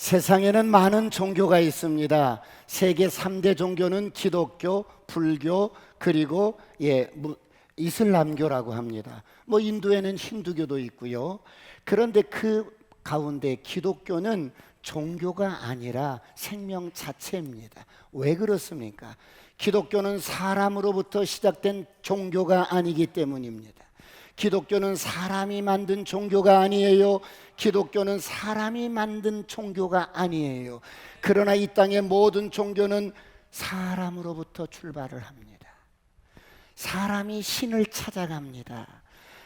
세상에는 많은 종교가 있습니다. 세계 3대 종교는 기독교, 불교, 그리고 이슬람교라고 합니다. 인도에는 힌두교도 있고요. 그런데 그 가운데 기독교는 종교가 아니라 생명 자체입니다. 왜 그렇습니까? 기독교는 사람으로부터 시작된 종교가 아니기 때문입니다. 기독교는 사람이 만든 종교가 아니에요. 기독교는 사람이 만든 종교가 아니에요. 그러나 이 땅의 모든 종교는 사람으로부터 출발을 합니다. 사람이 신을 찾아갑니다.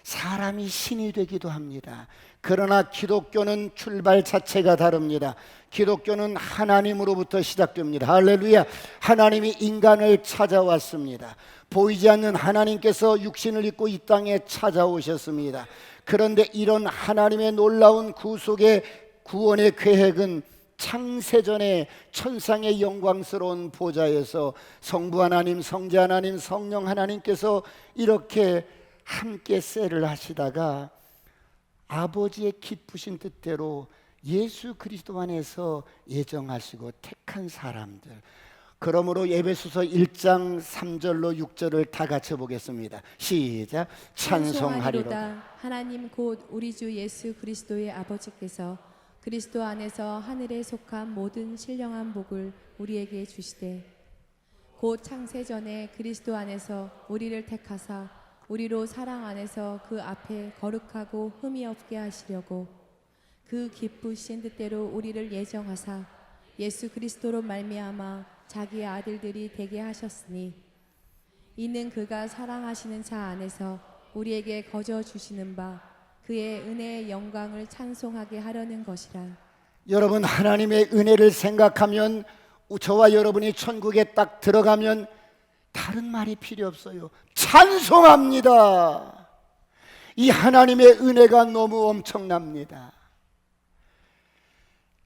사람이 신이 되기도 합니다. 그러나 기독교는 출발 자체가 다릅니다. 기독교는 하나님으로부터 시작됩니다. 할렐루야. 하나님이 인간을 찾아왔습니다. 보이지 않는 하나님께서 육신을 입고 이 땅에 찾아오셨습니다. 그런데 이런 하나님의 놀라운 구속의 구원의 계획은 창세전에 천상의 영광스러운 보좌에서 성부 하나님, 성자 하나님, 성령 하나님께서 이렇게 함께 셀을 하시다가 아버지의 기쁘신 뜻대로 예수 그리스도 안에서 예정하시고 택한 사람들. 그러므로 에베소서 1장 3절로 6절을 다 같이 보겠습니다. 시작. 찬송하리로다 하나님 곧 우리 주 예수 그리스도의 아버지께서 그리스도 안에서 하늘에 속한 모든 신령한 복을 우리에게 주시되 곧 창세전에 그리스도 안에서 우리를 택하사 우리로 사랑 안에서 그 앞에 거룩하고 흠이 없게 하시려고 그 기쁘신 뜻대로 우리를 예정하사 예수 그리스도로 말미암아 자기의 아들들이 되게 하셨으니 이는 그가 사랑하시는 자 안에서 우리에게 거저 주시는 바 그의 은혜의 영광을 찬송하게 하려는 것이라. 여러분, 하나님의 은혜를 생각하면 저와 여러분이 천국에 딱 들어가면 다른 말이 필요 없어요. 찬송합니다. 이 하나님의 은혜가 너무 엄청납니다.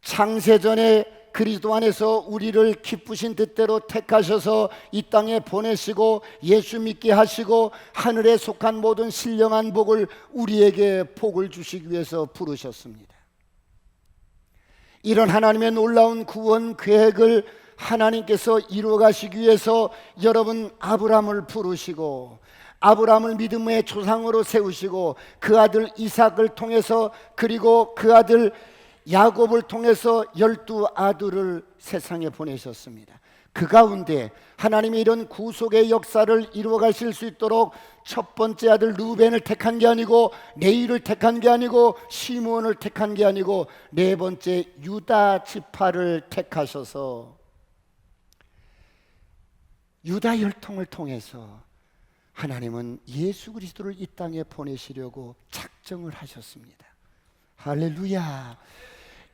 창세전에 그리스도 안에서 우리를 기쁘신 뜻대로 택하셔서 이 땅에 보내시고 예수 믿게 하시고 하늘에 속한 모든 신령한 복을 우리에게 복을 주시기 위해서 부르셨습니다. 이런 하나님의 놀라운 구원 계획을 하나님께서 이루어 가시기 위해서 여러분 아브라함을 부르시고 아브라함을 믿음의 조상으로 세우시고 그 아들 이삭을 통해서 그리고 그 아들 야곱을 통해서 12아들을 세상에 보내셨습니다. 그 가운데 하나님이 이런 구속의 역사를 이루어 가실 수 있도록 첫 번째 아들 루벤을 택한 게 아니고 레위를 택한 게 아니고 시므온을 택한 게 아니고 네 번째 유다 지파를 택하셔서 유다 혈통을 통해서 하나님은 예수 그리스도를 이 땅에 보내시려고 작정을 하셨습니다. 할렐루야.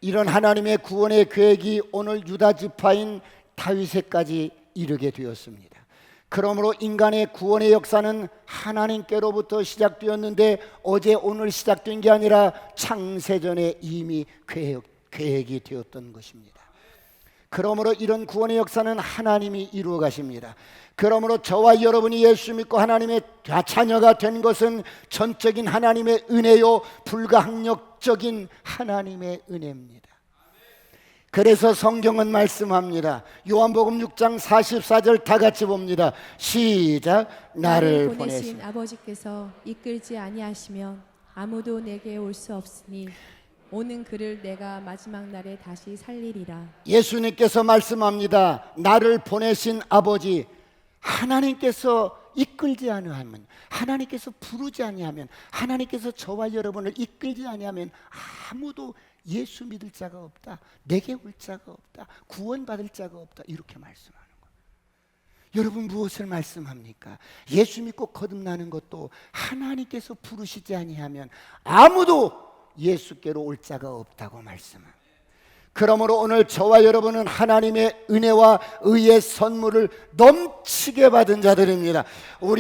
이런 하나님의 구원의 계획이 오늘 유다 지파인 다윗에까지 이르게 되었습니다. 그러므로 인간의 구원의 역사는 하나님께로부터 시작되었는데 어제 오늘 시작된 게 아니라 창세전에 이미 계획이 되었던 것입니다. 그러므로 이런 구원의 역사는 하나님이 이루어 가십니다. 그러므로 저와 여러분이 예수 믿고 하나님의 자녀가 된 것은 전적인 하나님의 은혜요 불가항력적인 하나님의 은혜입니다. 그래서 성경은 말씀합니다. 요한복음 6장 44절 다 같이 봅니다. 시작. 나를 보내신 아버지께서 이끌지 아니하시면 아무도 내게 올 수 없으니 오는 그를 내가 마지막 날에 다시 살리리라. 예수님께서 말씀합니다. 나를 보내신 아버지, 하나님께서 이끌지 아니하면, 하나님께서 부르지 아니하면, 하나님께서 저와 여러분을 이끌지 아니하면 아무도 예수 믿을 자가 없다, 내게 올 자가 없다, 구원받을 자가 없다, 이렇게 말씀하는 거예요. 여러분 무엇을 말씀합니까? 예수 믿고 거듭나는 것도 하나님께서 부르시지 아니하면 아무도 예수께로 올 자가 없다고 말씀합니다. 그러므로 오늘 저와 여러분은 하나님의 은혜와 의의 선물을 넘치게 받은 자들입니다.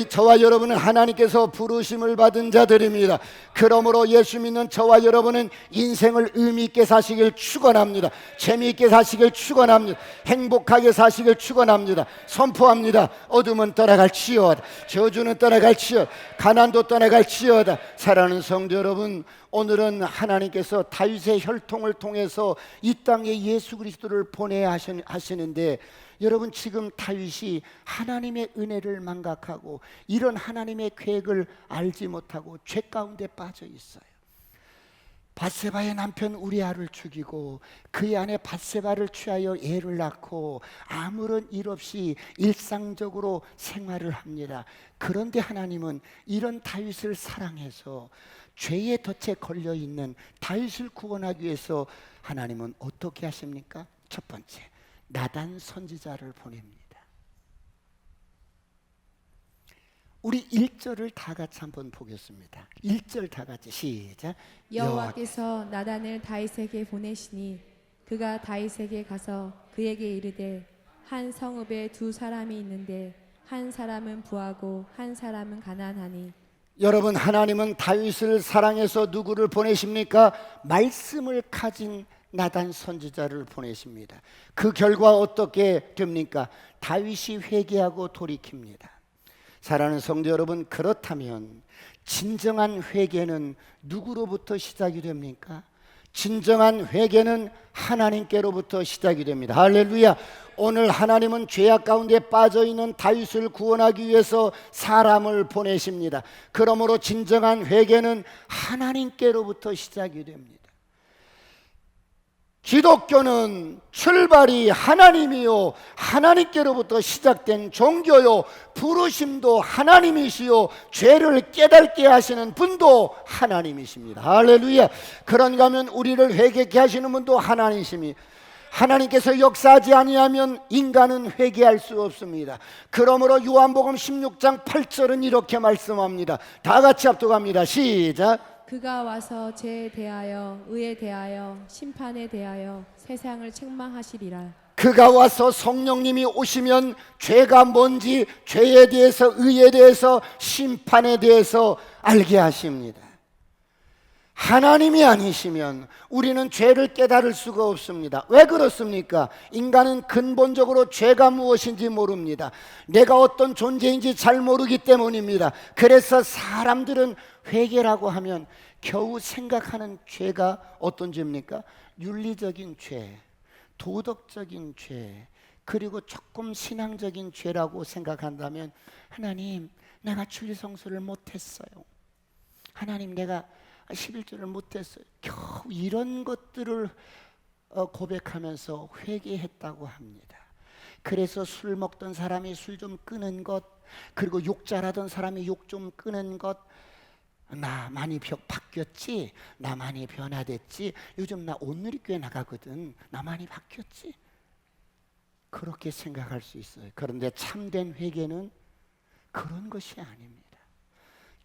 저와 여러분은 하나님께서 부르심을 받은 자들입니다. 그러므로 예수 믿는 저와 여러분은 인생을 의미 있게 사시길 축원합니다. 재미있게 사시길 축원합니다. 행복하게 사시길 축원합니다. 선포합니다. 어둠은 떠나갈지어다, 저주는 떠나갈지어다, 가난도 떠나갈지어다. 사랑하는 성도 여러분, 오늘은 하나님께서 다윗의 혈통을 통해서 이 땅에 예수 그리스도를 보내야 하시는데, 여러분 지금 다윗이 하나님의 은혜를 망각하고 이런 하나님의 계획을 알지 못하고 죄 가운데 빠져 있어요. 밧세바의 남편 우리아를 죽이고 그의 아내 밧세바를 취하여 애를 낳고 아무런 일 없이 일상적으로 생활을 합니다. 그런데 하나님은 이런 다윗을 사랑해서 죄의 덫에 걸려 있는 다윗을 구원하기 위해서 하나님은 어떻게 하십니까? 첫 번째, 나단 선지자를 보냅니다. 우리 1절을 다 같이 한번 보겠습니다. 1절 다 같이 시작. 여호와께서 나단을 다윗에게 보내시니 그가 다윗에게 가서 그에게 이르되 한 성읍에 두 사람이 있는데 한 사람은 부하고 한 사람은 가난하니. 여러분, 하나님은 다윗을 사랑해서 누구를 보내십니까? 말씀을 가진 나단 선지자를 보내십니다. 그 결과 어떻게 됩니까? 다윗이 회개하고 돌이킵니다. 사랑하는 성도 여러분, 그렇다면 진정한 회개는 누구로부터 시작이 됩니까? 진정한 회개는 하나님께로부터 시작이 됩니다. 할렐루야. 오늘 하나님은 죄악 가운데 빠져있는 다윗을 구원하기 위해서 사람을 보내십니다. 그러므로 진정한 회개는 하나님께로부터 시작이 됩니다. 기독교는 출발이 하나님이요, 하나님께로부터 시작된 종교요, 부르심도 하나님이시요, 죄를 깨닫게 하시는 분도 하나님이십니다. 할렐루야. 그런가 하면 우리를 회개케 하시는 분도 하나님이십니다. 하나님께서 역사하지 아니하면 인간은 회개할 수 없습니다. 그러므로 요한복음 16장 8절은 이렇게 말씀합니다. 다 같이 합독합니다. 시작. 그가 와서 죄에 대하여 의에 대하여 심판에 대하여 세상을 책망하시리라. 그가 와서, 성령님이 오시면 죄가 뭔지, 죄에 대해서, 의에 대해서, 심판에 대해서 알게 하십니다. 하나님이 아니시면 우리는 죄를 깨달을 수가 없습니다. 왜 그렇습니까? 인간은 근본적으로 죄가 무엇인지 모릅니다. 내가 어떤 존재인지 잘 모르기 때문입니다. 그래서 사람들은 회개라고 하면 겨우 생각하는 죄가 어떤 죄입니까? 윤리적인 죄, 도덕적인 죄, 그리고 조금 신앙적인 죄라고 생각한다면, 하나님, 내가 주일성수를 못했어요. 하나님, 내가 11조를 못했어요. 겨우 이런 것들을 고백하면서 회개했다고 합니다. 그래서 술 먹던 사람이 술 좀 끊은 것, 그리고 욕 잘하던 사람이 욕 좀 끊은 것, 나 많이 바뀌었지, 나 많이 변화됐지, 요즘 나 온누리교회 나가거든, 나 많이 바뀌었지, 그렇게 생각할 수 있어요. 그런데 참된 회개는 그런 것이 아닙니다.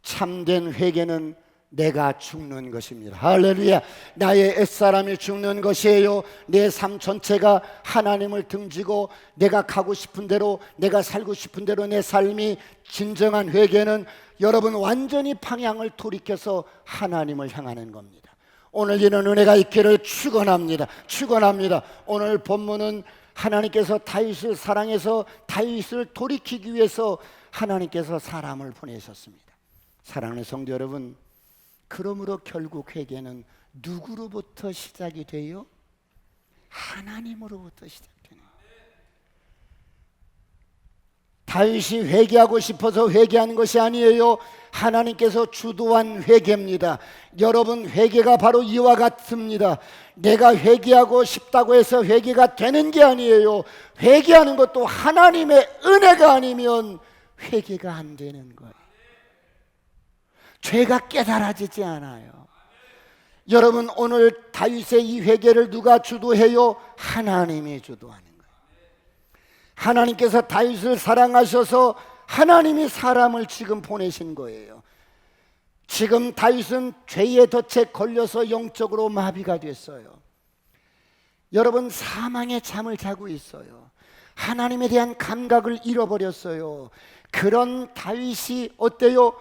참된 회개는 내가 죽는 것입니다. 할렐루야. 나의 옛사람이 죽는 것이에요. 내 삶 전체가 하나님을 등지고 내가 가고 싶은 대로, 내가 살고 싶은 대로 내 삶이, 진정한 회개는 여러분 완전히 방향을 돌이켜서 하나님을 향하는 겁니다. 오늘 이런 은혜가 있기를 축원합니다. 축원합니다. 오늘 본문은 하나님께서 다윗을 사랑해서 다윗을 돌이키기 위해서 하나님께서 사람을 보내셨습니다. 사랑하는 성도 여러분, 그러므로 결국 회개는 누구로부터 시작이 돼요? 하나님으로부터 시작되는 거예요. 다윗이 회개하고 싶어서 회개하는 것이 아니에요. 하나님께서 주도한 회개입니다. 여러분, 회개가 바로 이와 같습니다. 내가 회개하고 싶다고 해서 회개가 되는 게 아니에요. 회개하는 것도 하나님의 은혜가 아니면 회개가 안 되는 거예요. 죄가 깨달아지지 않아요. 여러분, 오늘 다윗의 이 회개를 누가 주도해요? 하나님이 주도하는 거예요. 하나님께서 다윗을 사랑하셔서 하나님이 사람을 지금 보내신 거예요. 지금 다윗은 죄의 덫에 걸려서 영적으로 마비가 됐어요. 여러분, 사망의 잠을 자고 있어요. 하나님에 대한 감각을 잃어버렸어요. 그런 다윗이 어때요?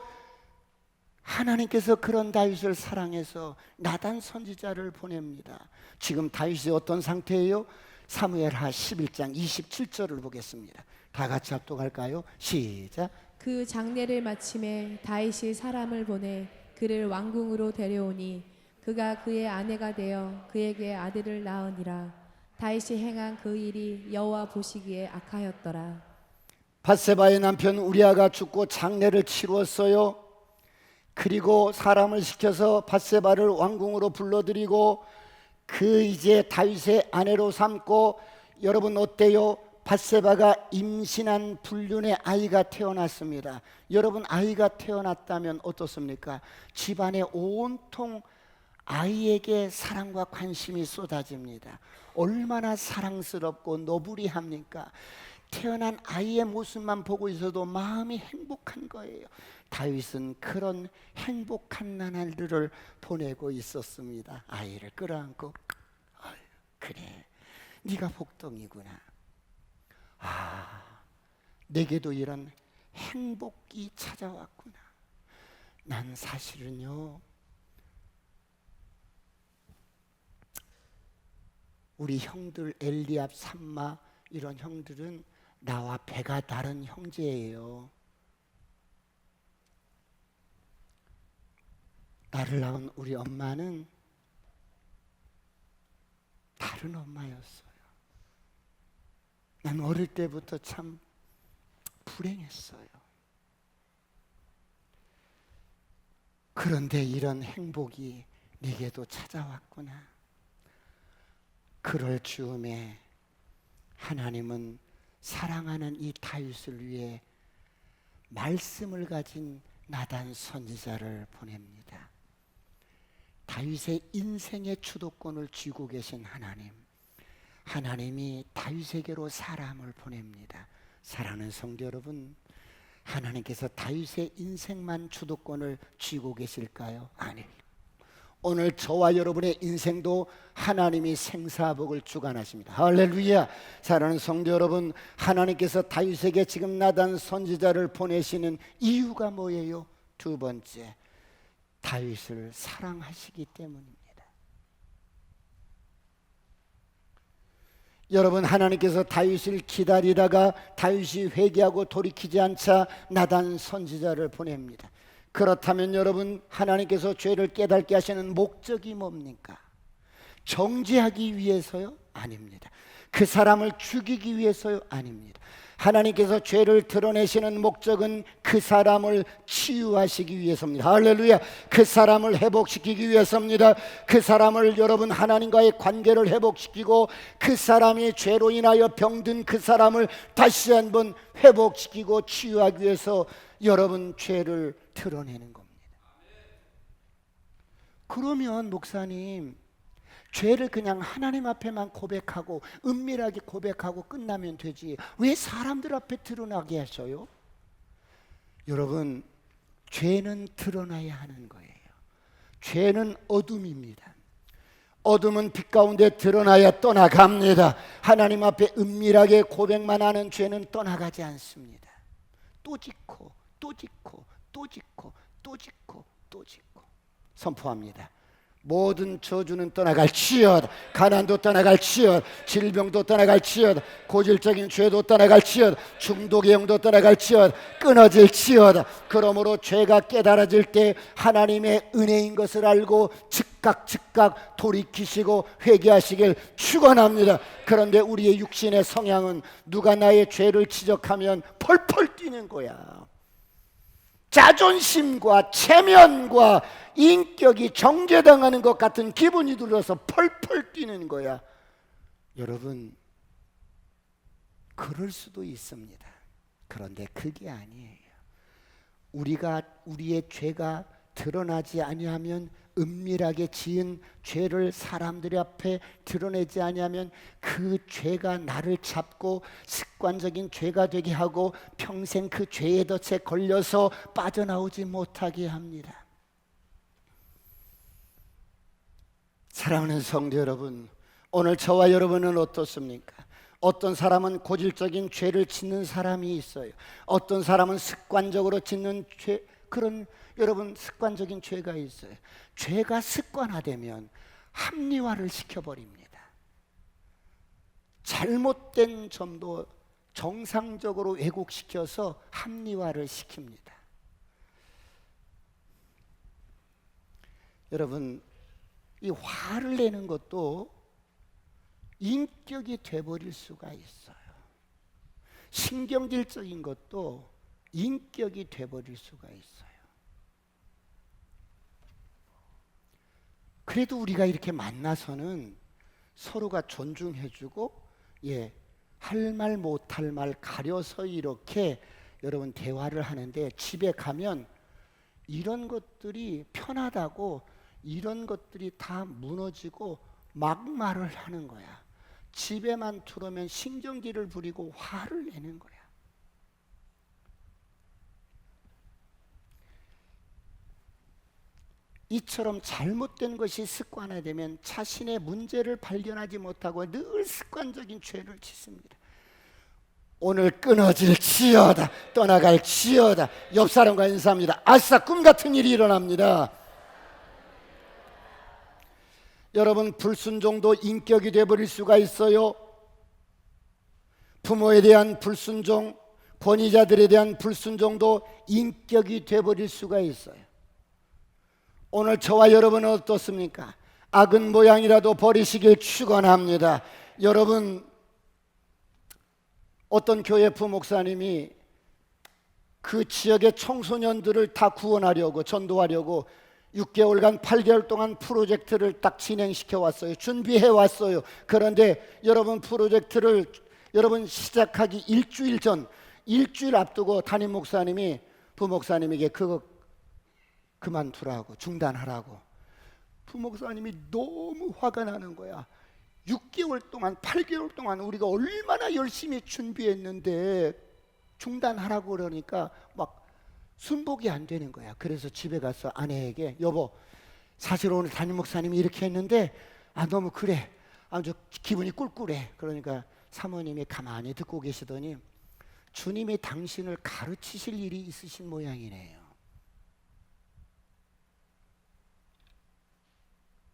하나님께서 그런 다윗을 사랑해서 나단 선지자를 보냅니다. 지금 다윗이 어떤 상태예요? 사무엘하 11장 27절을 보겠습니다. 다 같이 합독할까요? 시작. 그 장례를 마침에 다윗이 사람을 보내 그를 왕궁으로 데려오니 그가 그의 아내가 되어 그에게 아들을 낳으니라. 다윗이 행한 그 일이 여호와 보시기에 악하였더라. 밧세바의 남편 우리아가 죽고 장례를 치루었어요. 그리고 사람을 시켜서 밧세바를 왕궁으로 불러들이고 그 이제 다윗의 아내로 삼고, 여러분 어때요? 밧세바가 임신한 불륜의 아이가 태어났습니다. 여러분 아이가 태어났다면 어떻습니까? 집안에 온통 아이에게 사랑과 관심이 쏟아집니다. 얼마나 사랑스럽고 노부리합니까? 태어난 아이의 모습만 보고 있어도 마음이 행복한 거예요. 다윗은 그런 행복한 나날들을 보내고 있었습니다. 아이를 끌어안고 그래, 네가 복덩이구나. 내게도 이런 행복이 찾아왔구나. 난 사실은요, 우리 형들 엘리압, 삼마 이런 형들은 나와 배가 다른 형제예요. 나를 낳은 우리 엄마는 다른 엄마였어요. 난 어릴 때부터 참 불행했어요. 그런데 이런 행복이 내게도 찾아왔구나. 그럴 즈음에 하나님은 사랑하는 이 다윗을 위해 말씀을 가진 나단 선지자를 보냅니다. 다윗의 인생의 주도권을 쥐고 계신 하나님, 하나님이 다윗에게로 사람을 보냅니다. 사랑하는 성도 여러분, 하나님께서 다윗의 인생만 주도권을 쥐고 계실까요? 아니에요. 오늘 저와 여러분의 인생도 하나님이 생사복을 주관하십니다. 할렐루야. 사랑하는 성도 여러분, 하나님께서 다윗에게 지금 나단 선지자를 보내시는 이유가 뭐예요? 두 번째, 다윗을 사랑하시기 때문입니다. 여러분, 하나님께서 다윗을 기다리다가 다윗이 회개하고 돌이키지 않자 나단 선지자를 보냅니다. 그렇다면 여러분, 하나님께서 죄를 깨닫게 하시는 목적이 뭡니까? 정죄하기 위해서요? 아닙니다. 그 사람을 죽이기 위해서요? 아닙니다. 하나님께서 죄를 드러내시는 목적은 그 사람을 치유하시기 위해서입니다. 할렐루야. 그 사람을 회복시키기 위해서입니다. 그 사람을, 여러분, 하나님과의 관계를 회복시키고 그 사람이 죄로 인하여 병든 그 사람을 다시 한번 회복시키고 치유하기 위해서 여러분 죄를 드러내는 겁니다. 그러면 목사님, 죄를 그냥 하나님 앞에만 고백하고 은밀하게 고백하고 끝나면 되지 왜 사람들 앞에 드러나게 하셔요? 여러분, 죄는 드러나야 하는 거예요. 죄는 어둠입니다. 어둠은 빛 가운데 드러나야 떠나갑니다. 하나님 앞에 은밀하게 고백만 하는 죄는 떠나가지 않습니다. 또 짓고 또 짓고 또 짓고 또 짓고 또 짓고. 선포합니다. 모든 저주는 떠나갈지어다. 가난도 떠나갈지어다. 질병도 떠나갈지어다. 고질적인 죄도 떠나갈지어다. 중독의 영도 떠나갈지어다. 끊어질지어다. 그러므로 죄가 깨달아질 때 하나님의 은혜인 것을 알고 즉각 돌이키시고 회개하시길 축원합니다. 그런데 우리의 육신의 성향은 누가 나의 죄를 지적하면 펄펄 뛰는 거야. 자존심과 체면과 인격이 정죄당하는 것 같은 기분이 들어서 펄펄 뛰는 거야. 여러분, 그럴 수도 있습니다. 그런데 그게 아니에요. 우리의 죄가 드러나지 아니하면, 은밀하게 지은 죄를 사람들 앞에 드러내지 아니하면 그 죄가 나를 잡고 습관적인 죄가 되게 하고 평생 그 죄의 덫에 걸려서 빠져나오지 못하게 합니다. 사랑하는 성도 여러분, 오늘 저와 여러분은 어떻습니까? 어떤 사람은 고질적인 죄를 짓는 사람이 있어요. 어떤 사람은 습관적으로 짓는 죄, 그런 여러분 습관적인 죄가 있어요. 죄가 습관화되면 합리화를 시켜버립니다. 잘못된 점도 정상적으로 왜곡시켜서 합리화를 시킵니다. 여러분, 이 화를 내는 것도 인격이 돼버릴 수가 있어요. 신경질적인 것도 인격이 돼버릴 수가 있어요. 그래도 우리가 이렇게 만나서는 서로가 존중해주고, 할 말 못할 말 가려서 이렇게 여러분 대화를 하는데, 집에 가면 이런 것들이 편하다고 이런 것들이 다 무너지고 막말을 하는 거야. 집에만 들어오면 신경질을 부리고 화를 내는 거야. 이처럼 잘못된 것이 습관화되면 자신의 문제를 발견하지 못하고 늘 습관적인 죄를 짓습니다. 오늘 끊어질지어다, 떠나갈지어다. 옆 사람과 인사합니다. 아싸, 꿈 같은 일이 일어납니다. 여러분, 불순종도 인격이 되어버릴 수가 있어요. 부모에 대한 불순종, 권위자들에 대한 불순종도 인격이 되어버릴 수가 있어요. 오늘 저와 여러분은 어떻습니까? 악은 모양이라도 버리시길 축원합니다. 여러분, 어떤 교회 부목사님이 그 지역의 청소년들을 다 구원하려고, 전도하려고 6개월간 8개월 동안 프로젝트를 딱 진행시켜 왔어요. 준비해 왔어요. 그런데 여러분, 프로젝트를 여러분 시작하기 일주일 앞두고 담임 목사님이 부목사님에게 그거 그만두라고, 중단하라고. 부목사님이 너무 화가 나는 거야. 6개월 동안, 8개월 동안 우리가 얼마나 열심히 준비했는데 중단하라고 그러니까 막 순복이 안 되는 거야. 그래서 집에 가서 아내에게, 여보, 사실 오늘 담임 목사님이 이렇게 했는데 너무 그래, 아주 기분이 꿀꿀해. 그러니까 사모님이 가만히 듣고 계시더니 주님이 당신을 가르치실 일이 있으신 모양이네요.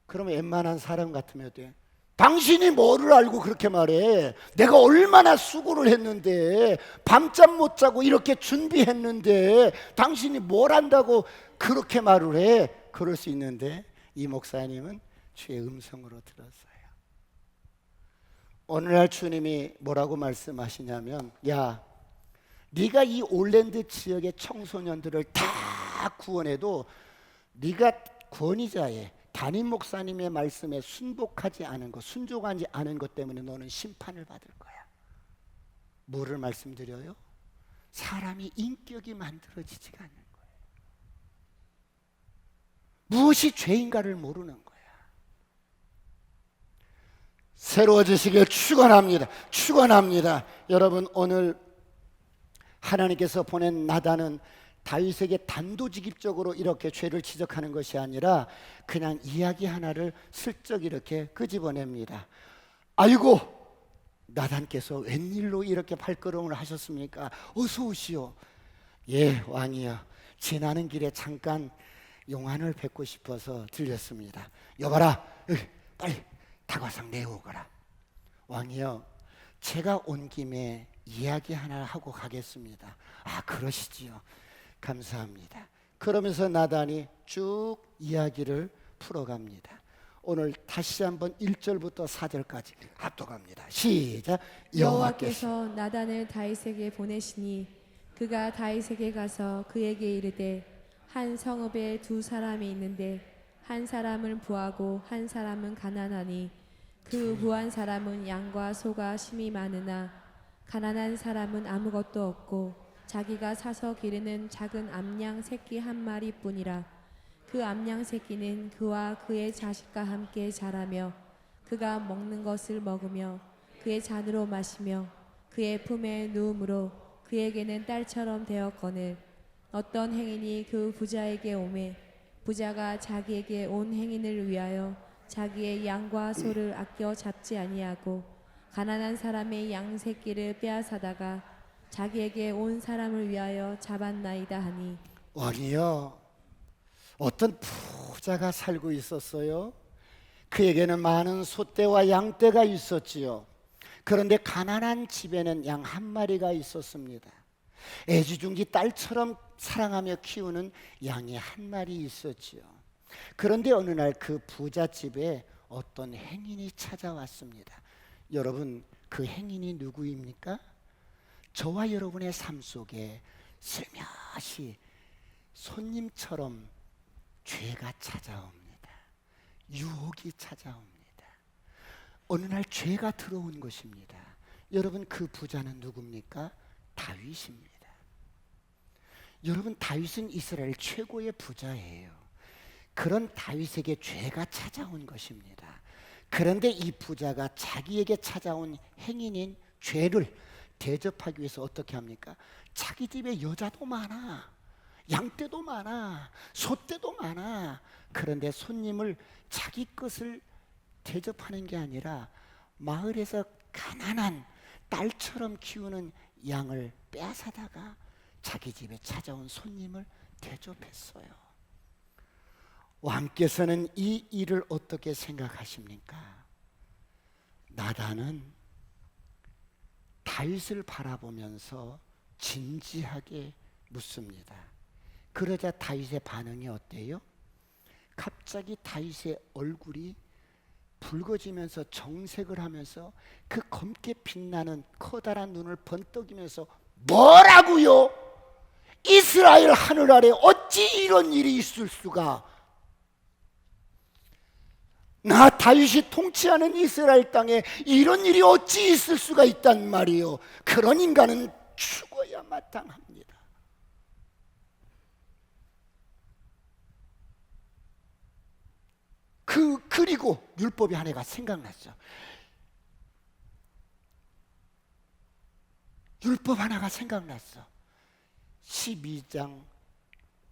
그러면 웬만한 사람 같으면 어때요? 당신이 뭐를 알고 그렇게 말해? 내가 얼마나 수고를 했는데, 밤잠 못 자고 이렇게 준비했는데 당신이 뭘 안다고 그렇게 말을 해? 그럴 수 있는데 이 목사님은 주의 음성으로 들었어요. 오늘날 주님이 뭐라고 말씀하시냐면, 야, 네가 이 올랜드 지역의 청소년들을 다 구원해도 네가 권위자의 담임 목사님의 말씀에 순복하지 않은 것, 순종하지 않은 것 때문에 너는 심판을 받을 거야. 뭐를 말씀드려요? 사람이 인격이 만들어지지가 않는 거예요. 무엇이 죄인가를 모르는 거야. 새로워지시길 축원합니다. 축원합니다. 여러분, 오늘 하나님께서 보낸 나단은 다윗에게 단도직입적으로 이렇게 죄를 지적하는 것이 아니라 그냥 이야기 하나를 슬쩍 이렇게 끄집어냅니다. 아이고, 나단께서 웬일로 이렇게 발걸음을 하셨습니까? 어서 오시오. 예, 왕이여, 지나는 길에 잠깐 용안을 뵙고 싶어서 들렸습니다. 여봐라, 빨리 다과상 내오거라. 왕이여, 제가 온 김에 이야기 하나 하고 가겠습니다. 그러시지요. 감사합니다. 그러면서 나단이 쭉 이야기를 풀어갑니다. 오늘 다시 한번 1절부터 4절까지 합독합니다. 시작. 여호와께서 나단을 다윗에게 보내시니 그가 다윗에게 가서 그에게 이르되, 한 성읍에 두 사람이 있는데 한 사람은 부하고 한 사람은 가난하니 그 부한 사람은 양과 소가 심히 많으나 가난한 사람은 아무것도 없고 자기가 사서 기르는 작은 암양 새끼 한 마리뿐이라. 그 암양 새끼는 그와 그의 자식과 함께 자라며 그가 먹는 것을 먹으며 그의 잔으로 마시며 그의 품에 누움으로 그에게는 딸처럼 되었거늘 어떤 행인이 그 부자에게 오매 부자가 자기에게 온 행인을 위하여 자기의 양과 소를 아껴 잡지 아니하고 가난한 사람의 양 새끼를 빼앗아다가 자기에게 온 사람을 위하여 잡았나이다 하니. 왕이여, 어떤 부자가 살고 있었어요. 그에게는 많은 소떼와 양떼가 있었지요. 그런데 가난한 집에는 양 한 마리가 있었습니다. 애지중지 딸처럼 사랑하며 키우는 양이 한 마리 있었지요. 그런데 어느 날 그 부자 집에 어떤 행인이 찾아왔습니다. 여러분, 그 행인이 누구입니까? 저와 여러분의 삶 속에 슬며시 손님처럼 죄가 찾아옵니다. 유혹이 찾아옵니다. 어느 날 죄가 들어온 것입니다. 여러분, 그 부자는 누굽니까? 다윗입니다. 여러분, 다윗은 이스라엘 최고의 부자예요. 그런 다윗에게 죄가 찾아온 것입니다. 그런데 이 부자가 자기에게 찾아온 행인인 죄를 대접하기 위해서 어떻게 합니까? 자기 집에 여자도 많아, 양떼도 많아, 소떼도 많아. 그런데 손님을 자기 것을 대접하는 게 아니라 마을에서 가난한 딸처럼 키우는 양을 빼앗아다가 자기 집에 찾아온 손님을 대접했어요. 왕께서는 이 일을 어떻게 생각하십니까? 나단은 다윗을 바라보면서 진지하게 묻습니다. 그러자 다윗의 반응이 어때요? 갑자기 다윗의 얼굴이 붉어지면서 정색을 하면서 그 검게 빛나는 커다란 눈을 번뜩이면서 뭐라고요? 이스라엘 하늘 아래 어찌 이런 일이 있을 수가? 나 다윗이 통치하는 이스라엘 땅에 이런 일이 어찌 있을 수가 있단 말이요. 그런 인간은 죽어야 마땅합니다. 그리고 율법의 한 해가 생각났죠. 율법 하나가 생각났어. 12장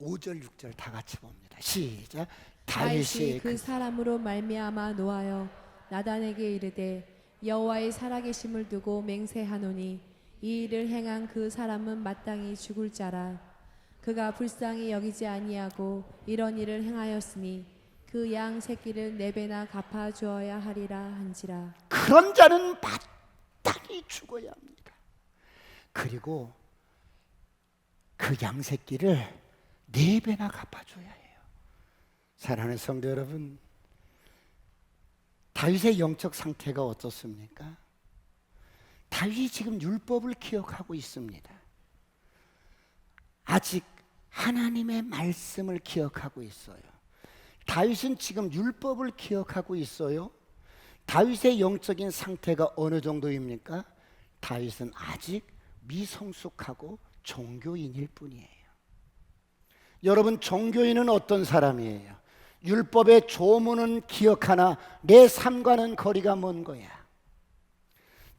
5절 6절 다 같이 봅니다. 시작. 다윗이 그 사람으로 말미암아 노하여 나단에게 이르되 여호와의 살아계심을 두고 맹세하노니 이 일을 행한 그 사람은 마땅히 죽을 자라. 그가 불쌍히 여기지 아니하고 이런 일을 행하였으니 그 양 새끼를 4배나 갚아 주어야 하리라 한지라. 그런 자는 마땅히 죽어야 합니다. 그리고 그 양 새끼를 4배나 갚아줘야 해요. 사랑하는 성도 여러분, 다윗의 영적 상태가 어떻습니까? 다윗이 지금 율법을 기억하고 있습니다. 아직 하나님의 말씀을 기억하고 있어요. 다윗은 지금 율법을 기억하고 있어요. 다윗의 영적인 상태가 어느 정도입니까? 다윗은 아직 미성숙하고 종교인일 뿐이에요. 여러분, 종교인은 어떤 사람이에요? 율법의 조문은 기억하나 내 삶과는 거리가 먼 거야.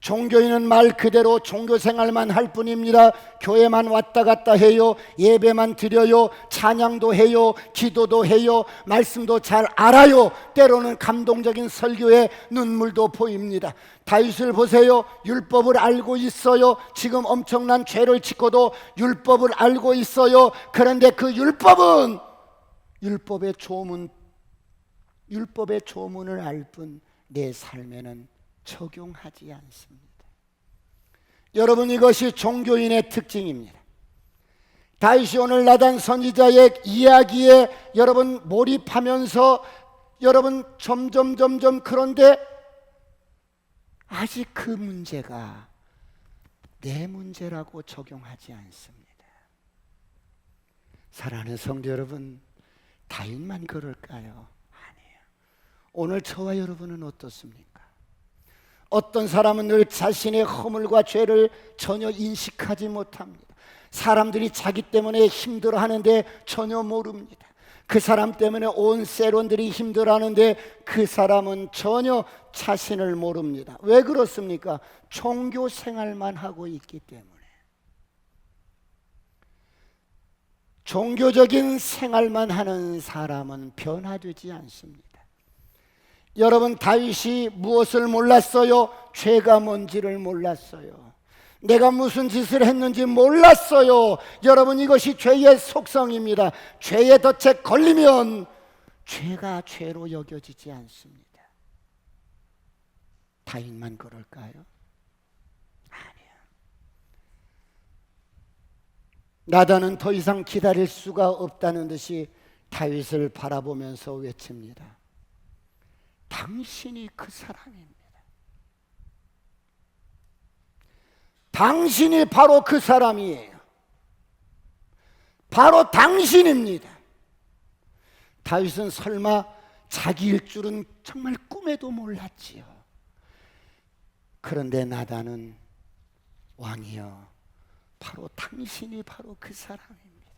종교인은 말 그대로 종교 생활만 할 뿐입니다. 교회만 왔다 갔다 해요. 예배만 드려요. 찬양도 해요. 기도도 해요. 말씀도 잘 알아요. 때로는 감동적인 설교에 눈물도 보입니다. 다윗을 보세요. 율법을 알고 있어요. 지금 엄청난 죄를 짓고도 율법을 알고 있어요. 그런데 그 율법은 율법의 조문을 알 뿐 내 삶에는 적용하지 않습니다. 여러분, 이것이 종교인의 특징입니다. 다윗이 오늘 나단 선지자의 이야기에 여러분 몰입하면서 여러분 점점 그런데 아직 그 문제가 내 문제라고 적용하지 않습니다. 사랑하는 성도 여러분, 다윗만 그럴까요? 아니에요. 오늘 저와 여러분은 어떻습니까? 어떤 사람은 늘 자신의 허물과 죄를 전혀 인식하지 못합니다. 사람들이 자기 때문에 힘들어하는데 전혀 모릅니다. 그 사람 때문에 온 세론들이 힘들어하는데 그 사람은 전혀 자신을 모릅니다. 왜 그렇습니까? 종교 생활만 하고 있기 때문에. 종교적인 생활만 하는 사람은 변화되지 않습니다. 여러분, 다윗이 무엇을 몰랐어요? 죄가 뭔지를 몰랐어요. 내가 무슨 짓을 했는지 몰랐어요. 여러분, 이것이 죄의 속성입니다. 죄의 덫에 걸리면 죄가 죄로 여겨지지 않습니다. 다윗만 그럴까요? 아니요. 나단은 더 이상 기다릴 수가 없다는 듯이 다윗을 바라보면서 외칩니다. 당신이 그 사람입니다. 당신이 바로 그 사람이에요. 바로 당신입니다. 다윗은 설마 자기일 줄은 정말 꿈에도 몰랐지요. 그런데 나단은 왕이여, 바로 당신이 바로 그 사람입니다.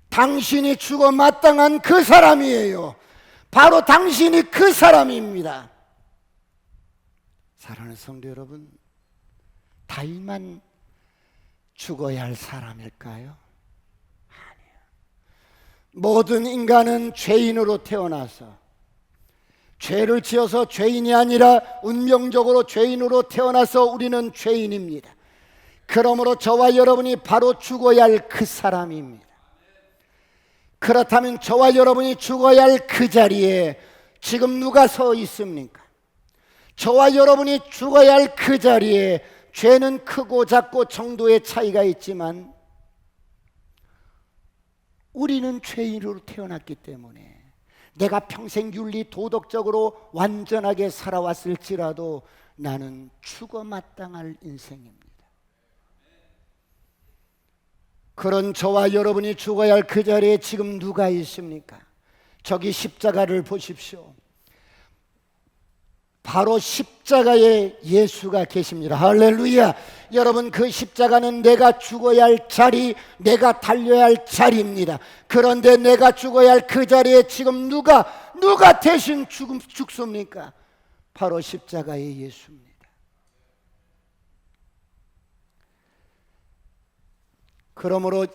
당신이 죽어 마땅한 그 사람이에요. 바로 당신이 그 사람입니다. 사랑하는 성도 여러분, 다윗만 죽어야 할 사람일까요? 아니요. 모든 인간은 죄인으로 태어나서 죄를 지어서 죄인이 아니라 운명적으로 죄인으로 태어나서 우리는 죄인입니다. 그러므로 저와 여러분이 바로 죽어야 할 그 사람입니다. 그렇다면 저와 여러분이 죽어야 할 그 자리에 지금 누가 서 있습니까? 저와 여러분이 죽어야 할 그 자리에 죄는 크고 작고 정도의 차이가 있지만 우리는 죄인으로 태어났기 때문에 내가 평생 윤리 도덕적으로 완전하게 살아왔을지라도 나는 죽어 마땅할 인생입니다. 그런 저와 여러분이 죽어야 할 그 자리에 지금 누가 있습니까? 저기 십자가를 보십시오. 바로 십자가에 예수가 계십니다. 할렐루야. 여러분, 그 십자가는 내가 죽어야 할 자리, 내가 달려야 할 자리입니다. 그런데 내가 죽어야 할 그 자리에 지금 누가 대신 죽습니까? 바로 십자가의 예수입니다. 그러므로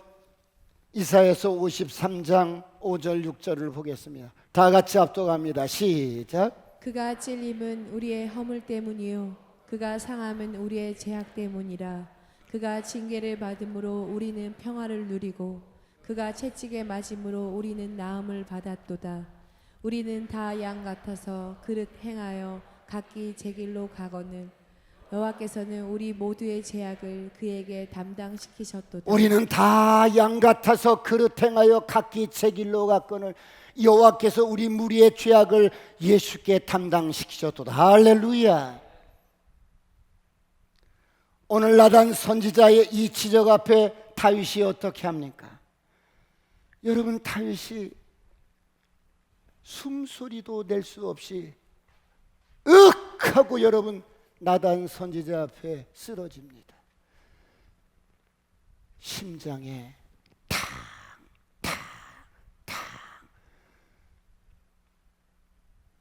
이사야서 53장 5절 6절을 보겠습니다. 다 같이 합독합니다. 시작. 그가 찔림은 우리의 허물 때문이요 그가 상함은 우리의 죄악 때문이라. 그가 징계를 받음으로 우리는 평화를 누리고 그가 채찍에 맞음으로 우리는 나음을 받았도다. 우리는 다 양 같아서 그릇 행하여 각기 제 길로 가거늘 여호와께서는 우리 모두의 죄악을 그에게 담당시키셨도다. 우리는 다 양 같아서 그릇 행하여 각기 제 길로 갔거늘 여호와께서 우리 무리의 죄악을 예수께 담당시키셨도다. 할렐루야. 오늘 나단 선지자의 이 지적 앞에 다윗이 어떻게 합니까? 여러분, 다윗이 숨소리도 낼 수 없이 윽 하고 여러분 나단 선지자 앞에 쓰러집니다. 심장에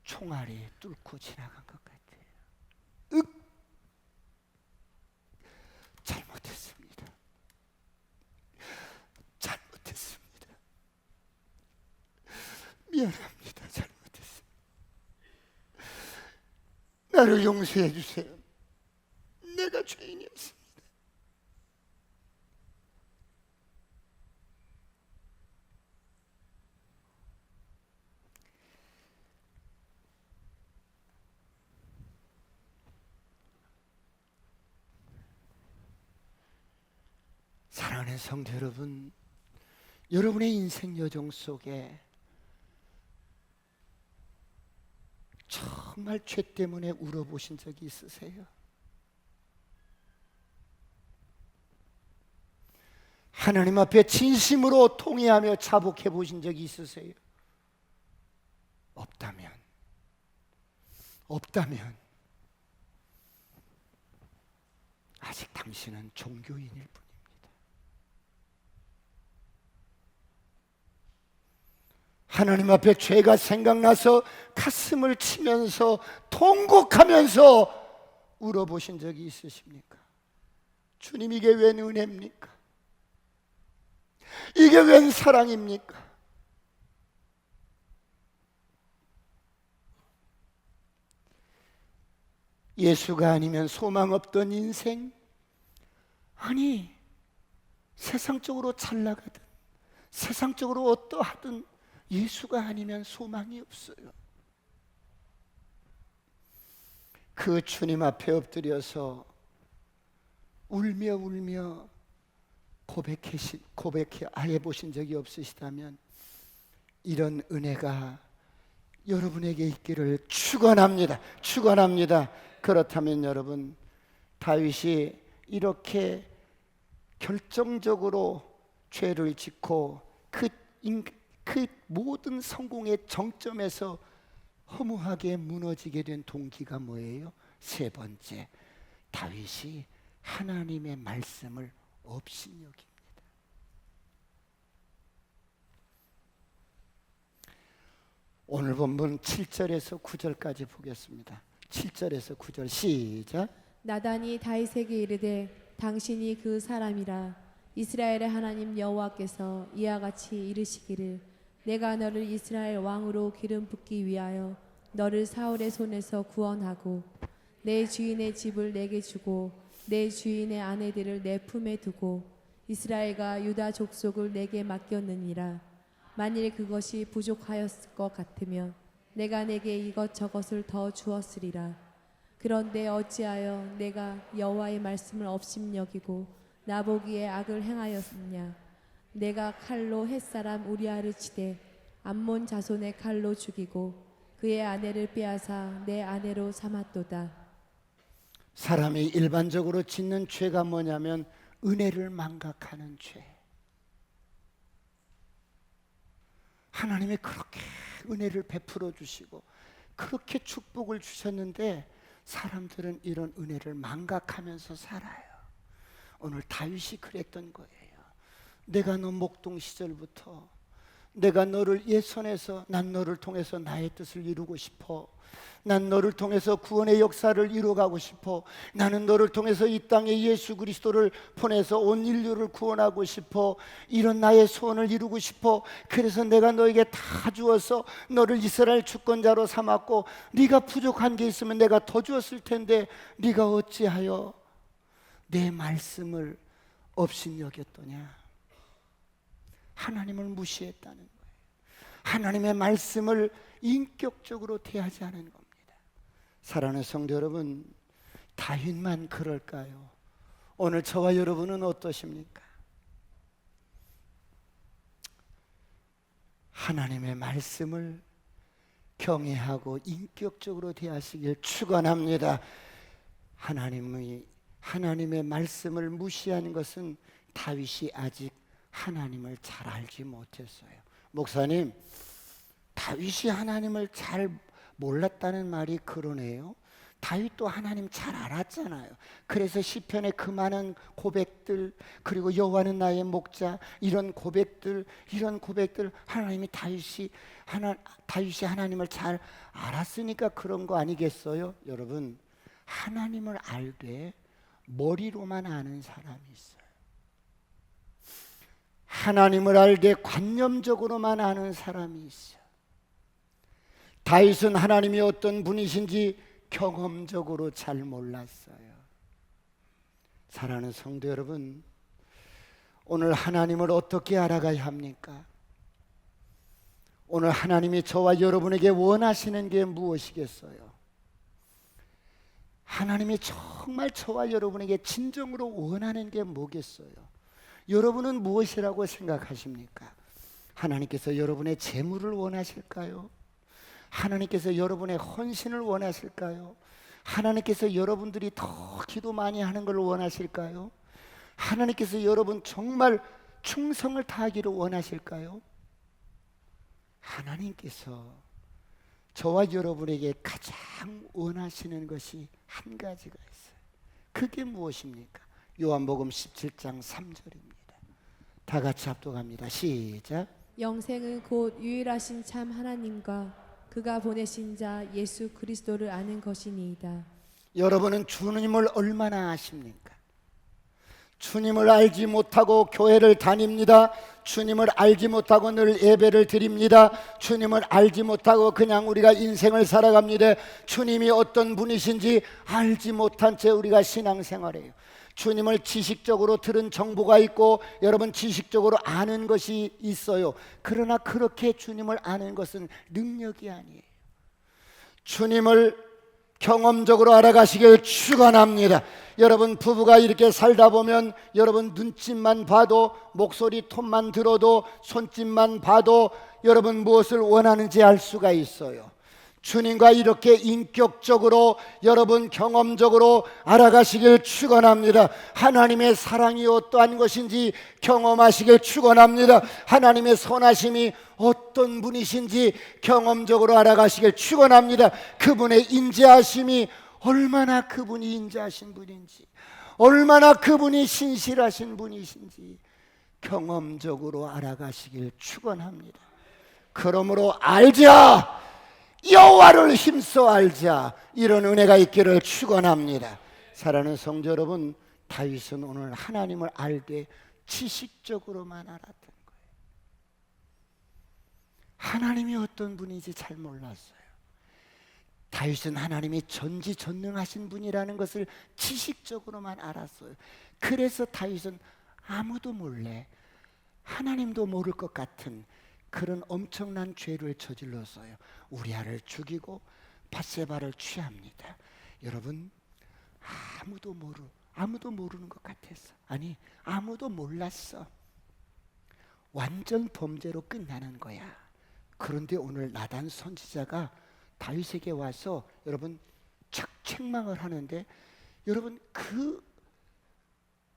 총알이 뚫고 지나간 것 같아요. 잘못했습니다. 미안합니다. 잘못했습니다. 나를 용서해 주세요. 내가 죄인이었습니다. 사랑하는 성도 여러분, 여러분의 인생 여정 속에 정말 죄 때문에 울어보신 적이 있으세요? 하나님 앞에 진심으로 통회하며 자복해 보신 적이 있으세요? 없다면 아직 당신은 종교인일 뿐입니다. 하나님 앞에 죄가 생각나서 가슴을 치면서 통곡하면서 울어보신 적이 있으십니까? 주님, 이게 웬 은혜입니까? 이게 웬 사랑입니까? 예수가 아니면 소망 없던 인생? 아니, 세상적으로 잘 나가든 세상적으로 어떠하든 예수가 아니면 소망이 없어요. 그 주님 앞에 엎드려서 울며 고백해 보신 적이 없으시다면 이런 은혜가 여러분에게 있기를 축원합니다. 축원합니다. 그렇다면 여러분, 다윗이 이렇게 결정적으로 죄를 짓고 그 모든 성공의 정점에서 허무하게 무너지게 된 동기가 뭐예요? 세 번째, 다윗이 하나님의 말씀을 업신여깁니다. 오늘 본문 7절에서 9절까지 보겠습니다. 7절에서 9절 시작. 나단이 다윗에게 이르되 당신이 그 사람이라. 이스라엘의 하나님 여호와께서 이와 같이 이르시기를 내가 너를 이스라엘 왕으로 기름 붓기 위하여 너를 사울의 손에서 구원하고 내 주인의 집을 내게 주고 내 주인의 아내들을 내 품에 두고 이스라엘과 유다 족속을 내게 맡겼느니라. 만일 그것이 부족하였을 것 같으면 내가 내게 이것저것을 더 주었으리라. 그런데 어찌하여 내가 여호와의 말씀을 업심여기고 나보기에 악을 행하였느냐. 내가 칼로 햇사람 우리아를 치되 암몬 자손의 칼로 죽이고 그의 아내를 빼앗아 내 아내로 삼았도다. 사람이 일반적으로 짓는 죄가 뭐냐면 은혜를 망각하는 죄. 하나님이 그렇게 은혜를 베풀어 주시고 그렇게 축복을 주셨는데 사람들은 이런 은혜를 망각하면서 살아요. 오늘 다윗이 그랬던 거예요. 내가 너 목동 시절부터 내가 너를 옛 손에서 난 너를 통해서 나의 뜻을 이루고 싶어. 난 너를 통해서 구원의 역사를 이루어가고 싶어. 나는 너를 통해서 이 땅에 예수 그리스도를 보내서 온 인류를 구원하고 싶어. 이런 나의 소원을 이루고 싶어. 그래서 내가 너에게 다 주어서 너를 이스라엘 주권자로 삼았고 네가 부족한 게 있으면 내가 더 주었을 텐데 네가 어찌하여 내 말씀을 업신여겼더냐. 하나님을 무시했다는 거예요. 하나님의 말씀을 인격적으로 대하지 않은 겁니다. 사랑하는 성도 여러분, 다윗만 그럴까요? 오늘 저와 여러분은 어떠십니까? 하나님의 말씀을 경외하고 인격적으로 대하시길 축원합니다. 하나님의 말씀을 무시하는 것은 다윗이 아직 하나님을 잘 알지 못했어요. 목사님, 다윗이 하나님을 잘 몰랐다는 말이 그러네요. 다윗도 하나님 잘 알았잖아요. 그래서 시편에 그 많은 고백들, 그리고 여호와는 나의 목자, 이런 고백들 하나님이 다윗이 하나님을 잘 알았으니까 그런 거 아니겠어요? 여러분, 하나님을 알되 머리로만 아는 사람이 있어요. 하나님을 알되 관념적으로만 아는 사람이 있어요. 다윗은 하나님이 어떤 분이신지 경험적으로 잘 몰랐어요. 사랑하는 성도 여러분, 오늘 하나님을 어떻게 알아가야 합니까? 오늘 하나님이 저와 여러분에게 원하시는 게 무엇이겠어요? 하나님이 정말 저와 여러분에게 진정으로 원하는 게 뭐겠어요? 여러분은 무엇이라고 생각하십니까? 하나님께서 여러분의 재물을 원하실까요? 하나님께서 여러분의 헌신을 원하실까요? 하나님께서 여러분들이 더 기도 많이 하는 걸 원하실까요? 하나님께서 여러분 정말 충성을 다하기를 원하실까요? 하나님께서 저와 여러분에게 가장 원하시는 것이 한 가지가 있어요. 그게 무엇입니까? 요한복음 17장 3절입니다. 다 같이 합독합니다. 시작. 영생은 곧 유일하신 참 하나님과 그가 보내신 자 예수 그리스도를 아는 것이니이다. 여러분은 주님을 얼마나 아십니까? 주님을 알지 못하고 교회를 다닙니다. 주님을 알지 못하고 늘 예배를 드립니다. 주님을 알지 못하고 그냥 우리가 인생을 살아갑니다. 주님이 어떤 분이신지 알지 못한 채 우리가 신앙생활해요. 주님을 지식적으로 들은 정보가 있고 여러분 지식적으로 아는 것이 있어요. 그러나 그렇게 주님을 아는 것은 능력이 아니에요. 주님을 경험적으로 알아가시길 축원합니다. 여러분 부부가 이렇게 살다 보면 여러분 눈짓만 봐도, 목소리 톤만 들어도, 손짓만 봐도 여러분 무엇을 원하는지 알 수가 있어요. 주님과 이렇게 인격적으로 여러분 경험적으로 알아가시길 축원합니다. 하나님의 사랑이 어떠한 것인지 경험하시길 축원합니다. 하나님의 선하심이 어떤 분이신지 경험적으로 알아가시길 축원합니다. 그분의 인자하심이 얼마나 그분이 인자하신 분인지, 얼마나 그분이 신실하신 분이신지 경험적으로 알아가시길 축원합니다. 그러므로 알자, 여호와를 힘써 알자, 이런 은혜가 있기를 축원합니다. 사랑하는 성도 여러분, 다윗은 오늘 하나님을 알되 지식적으로만 알았던 거예요. 하나님이 어떤 분인지 잘 몰랐어요. 다윗은 하나님이 전지전능하신 분이라는 것을 지식적으로만 알았어요. 그래서 다윗은 아무도 몰래, 하나님도 모를 것 같은 그런 엄청난 죄를 저질렀어요. 우리아를 죽이고 밧세바를 취합니다. 여러분, 아무도 모르는 것 같았어. 아니, 아무도 몰랐어. 완전 범죄로 끝나는 거야. 그런데 오늘 나단 선지자가 다윗에게 와서 여러분 책망을 하는데, 여러분 그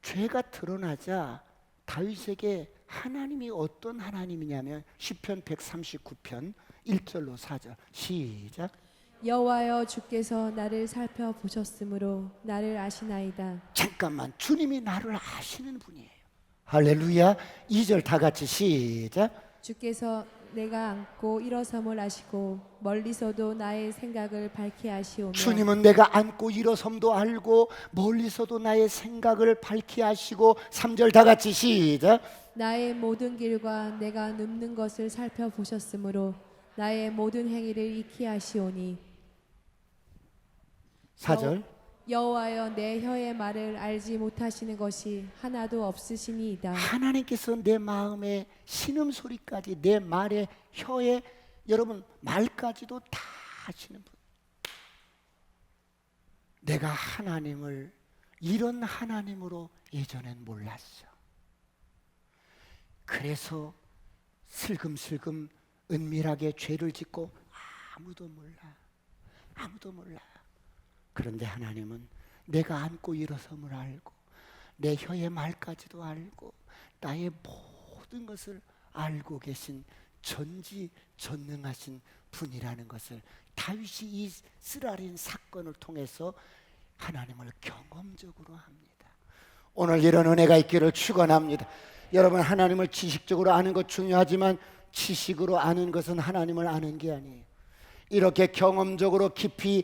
죄가 드러나자 다윗에게 하나님이 어떤 하나님이냐면 시편 139편 1절로 4절 시작. 여호와여, 주께서 나를 살펴보셨으므로 나를 아시나이다. 잠깐만, 주님이 나를 아시는 분이에요. 할렐루야. 2절 다 같이 시작. 주께서 내가 앉고 일어섬을 아시고 멀리서도 나의 생각을 밝히 아시오며. 주님은 내가 앉고 일어섬도 알고 멀리서도 나의 생각을 밝히 아시고. 3절 다 같이 시작. 나의 모든 길과 내가 눕는 것을 살펴보셨으므로 나의 모든 행위를 익히 아시오니. 4절. 여호와여, 내 혀의 말을 알지 못하시는 것이 하나도 없으시니이다. 하나님께서 내 마음의 신음소리까지, 내 말의 혀의 여러분 말까지도 다 아시는 분. 내가 하나님을 이런 하나님으로 예전엔 몰랐어. 그래서 슬금슬금 은밀하게 죄를 짓고 아무도 몰라. 그런데 하나님은 내가 앉고 일어섬을 알고 내 혀의 말까지도 알고 나의 모든 것을 알고 계신 전지전능하신 분이라는 것을 다윗이 이 쓰라린 사건을 통해서 하나님을 경험적으로 합니다. 오늘 이런 은혜가 있기를 축원합니다. 여러분, 하나님을 지식적으로 아는 것 중요하지만 지식으로 아는 것은 하나님을 아는 게 아니에요. 이렇게 경험적으로 깊이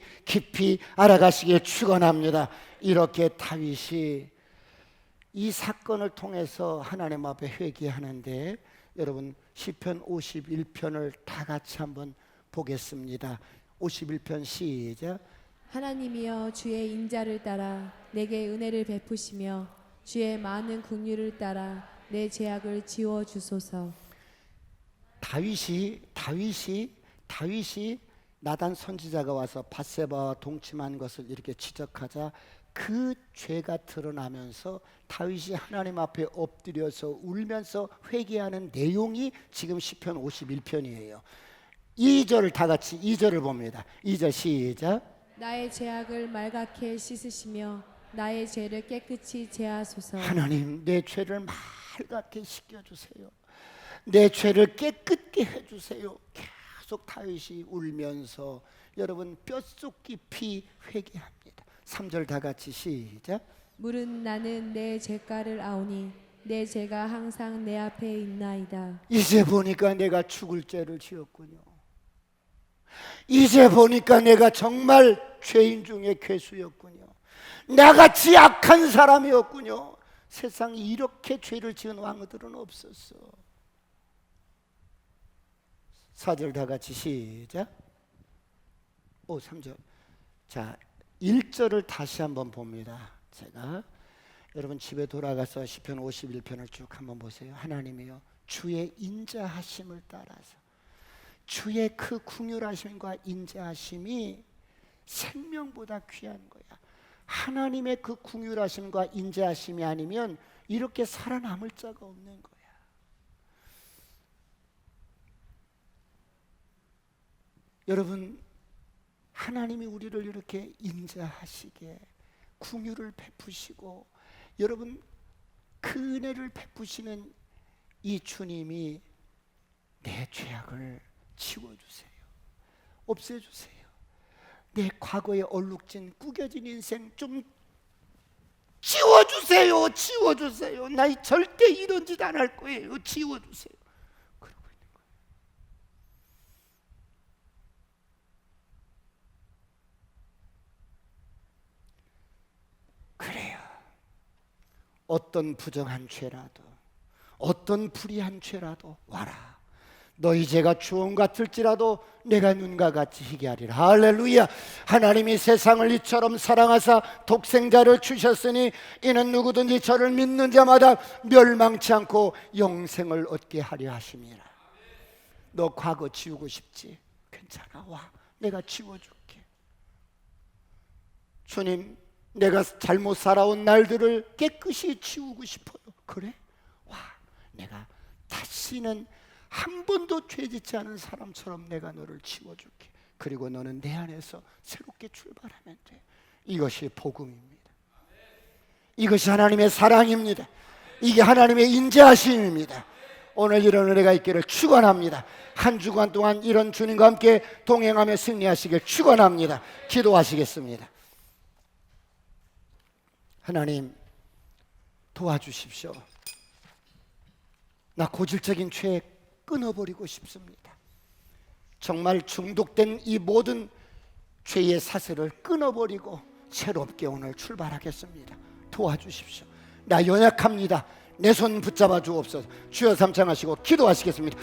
알아가시길 축원합니다. 이렇게 다윗이 이 사건을 통해서 하나님 앞에 회개하는데, 여러분 시편 51편을 다 같이 한번 보겠습니다. 51편 시작. 하나님이여, 주의 인자를 따라 내게 은혜를 베푸시며 주의 많은 긍휼을 따라 내 죄악을 지워 주소서. 다윗이 나단 선지자가 와서 밧세바와 동침한 것을 이렇게 지적하자 그 죄가 드러나면서 다윗이 하나님 앞에 엎드려서 울면서 회개하는 내용이 지금 시편 51편이에요. 2절 다 같이 2절을 봅니다. 2절 시작. 나의 죄악을 말갛게 씻으시며 나의 죄를 깨끗이 제하소서. 하나님, 내 죄를 말갛게 씻겨주세요. 내 죄를 깨끗게 해주세요. 계속 다윗이 울면서 여러분 뼛속 깊이 회개합니다. 3절 다 같이 시작. 물은 나는 내 죄가를 아오니 내 죄가 항상 내 앞에 있나이다. 이제 보니까 내가 죽을 죄를 지었군요. 이제 보니까 내가 정말 죄인 중에 괴수였군요. 나같이 악한 사람이었군요. 세상에 이렇게 죄를 지은 왕들은 없었어. 4절 다 같이 시작. 3절. 자, 1절을 다시 한번 봅니다. 제가 여러분 집에 돌아가서 시편 51편을 쭉 한번 보세요. 하나님이여, 주의 인자하심을 따라서 주의 그 긍휼하심과 인자하심이 생명보다 귀한 거야. 하나님의 그 긍휼하심과 인자하심이 아니면 이렇게 살아남을 자가 없는 거야. 여러분, 하나님이 우리를 이렇게 인자하시게 긍휼을 베푸시고 여러분 그 은혜를 베푸시는 이 주님이 내 죄악을 지워주세요. 없애주세요. 내 과거에 얼룩진 구겨진 인생 좀 지워주세요. 지워주세요. 나 절대 이런 짓 안 할 거예요. 지워주세요. 그러고 있는 거예요. 그래요. 어떤 부정한 죄라도 어떤 불의한 죄라도 와라. 너희 죄가 주홍 같을지라도 내가 눈과 같이 희게 하리라. 할렐루야. 하나님이 세상을 이처럼 사랑하사 독생자를 주셨으니 이는 누구든지 저를 믿는 자마다 멸망치 않고 영생을 얻게 하려 하심이라. 너 과거 지우고 싶지? 괜찮아. 와, 내가 지워줄게. 주님, 내가 잘못 살아온 날들을 깨끗이 지우고 싶어요. 그래? 와, 내가 다시는 한 번도 죄짓지 않은 사람처럼 내가 너를 지워줄게. 그리고 너는 내 안에서 새롭게 출발하면 돼. 이것이 복음입니다. 이것이 하나님의 사랑입니다. 이게 하나님의 인자하심입니다. 오늘 이런 은혜가 있기를 축원합니다. 한 주간 동안 이런 주님과 함께 동행하며 승리하시길 축원합니다. 기도하시겠습니다. 하나님, 도와주십시오. 나 고질적인 죄 끊어버리고 싶습니다. 정말 중독된 이 모든 죄의 사슬을 끊어버리고 새롭게 오늘 출발하겠습니다. 도와주십시오. 나 연약합니다. 내 손 붙잡아 주옵소서. 주여 삼창하시고 기도하시겠습니다.